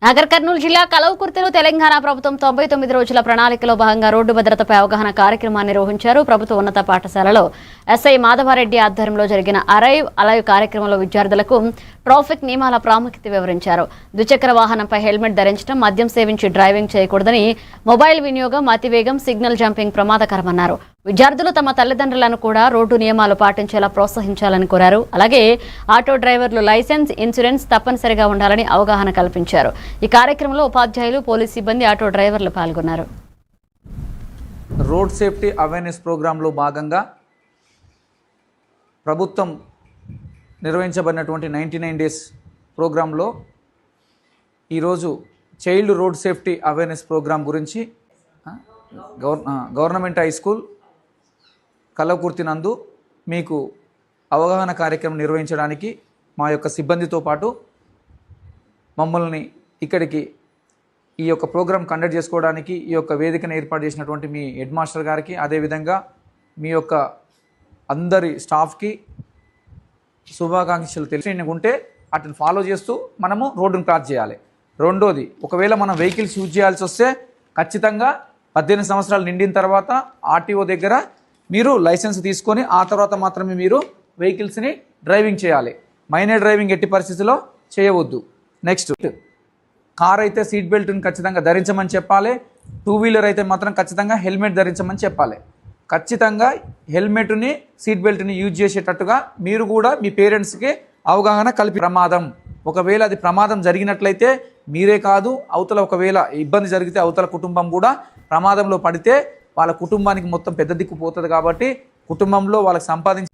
నాగర్ కర్నూలు జిల్లా కలవకుర్తిలో తెలంగాణ ప్రభుత్వం 99 రోజుల ప్రణాళికలో భాగంగా రోడ్డు భద్రతపై అవగాహన కార్యక్రమాన్ని నిర్వహించారు. ప్రభుత్వ ఉన్నత పాఠశాలలో ఎస్ఐ మాధవారెడ్డి ఆధ్వర్యంలో జరిగిన అరైవ్ అలైవ్ కార్యక్రమంలో విద్యార్థులకు ట్రాఫిక్ నియమాల ప్రాముఖ్యత వివరించారు. ద్విచక్ర వాహనంపై హెల్మెట్ ధరించడం, మద్యం సేవించి డ్రైవింగ్ చేయకూడదని, మొబైల్ వినియోగం, అతివేగం, సిగ్నల్ జంపింగ్ ప్రమాదకరమన్నారు. విద్యార్థులు తమ తల్లిదండ్రులను కూడా రోడ్డు నియమాలు పాటించేలా ప్రోత్సహించాలని కోరారు. అలాగే ఆటో డ్రైవర్లు లైసెన్స్, ఇన్సూరెన్స్ తప్పనిసరిగా ఉండాలని అవగాహన కల్పించారు. ఈ కార్యక్రమంలో ఉపాధ్యాయులు, పోలీస్ సిబ్బంది, ఆటో డ్రైవర్లు పాల్గొన్నారు. రోడ్ సేఫ్టీ అవేర్నెస్ ప్రోగ్రాంలో భాగంగా ప్రభుత్వం నిర్వహించబడినటువంటి 99 డేస్ ప్రోగ్రాంలో ఈరోజు child road safety awareness program గురించి గవర్నమెంట్ హై స్కూల్ కలవకుర్తి నందు మీకు అవగాహన కార్యక్రమం నిర్వహించడానికి మా యొక్క సిబ్బందితో పాటు మమ్మల్ని ఇక్కడికి ఈ యొక్క ప్రోగ్రాం కండక్ట్ చేసుకోవడానికి ఈ యొక్క వేదికను ఏర్పాటు చేసినటువంటి మీ హెడ్ మాస్టర్ గారికి, అదేవిధంగా మీ యొక్క అందరి స్టాఫ్కి శుభాకాంక్షలు తెలిసి ఉంటే వాటిని ఫాలో చేస్తూ మనము రోడ్డును క్రాస్ చేయాలి. రెండోది, ఒకవేళ మనం వెహికల్స్ యూజ్ చేయాల్సి వస్తే ఖచ్చితంగా 18 సంవత్సరాలు నిండిన తర్వాత ఆర్టీఓ దగ్గర మీరు లైసెన్స్ తీసుకొని ఆ తర్వాత మాత్రమే మీరు వెహికల్స్ని డ్రైవింగ్ చేయాలి. మైనర్ డ్రైవింగ్ ఎట్టి పరిస్థితిలో చేయవద్దు. నెక్స్ట్, కార్ అయితే సీట్ బెల్ట్ని ఖచ్చితంగా ధరించమని చెప్పాలి. 2 వీలర్ అయితే మాత్రం ఖచ్చితంగా హెల్మెట్ ధరించమని చెప్పాలి. ఖచ్చితంగా హెల్మెట్ని, సీట్ బెల్ట్ని యూజ్ చేసేటట్టుగా మీరు కూడా మీ పేరెంట్స్కి అవగాహన ప్రమాదం, ఒకవేళ అది ప్రమాదం జరిగినట్లయితే మీరే కాదు, అవతల ఒకవేళ ఇబ్బంది జరిగితే అవతల కుటుంబం కూడా ప్రమాదంలో పడితే వాళ్ళ కుటుంబానికి మొత్తం పెద్ద దిక్కు పోతుంది. కాబట్టి కుటుంబంలో వాళ్ళకి సంపాదించి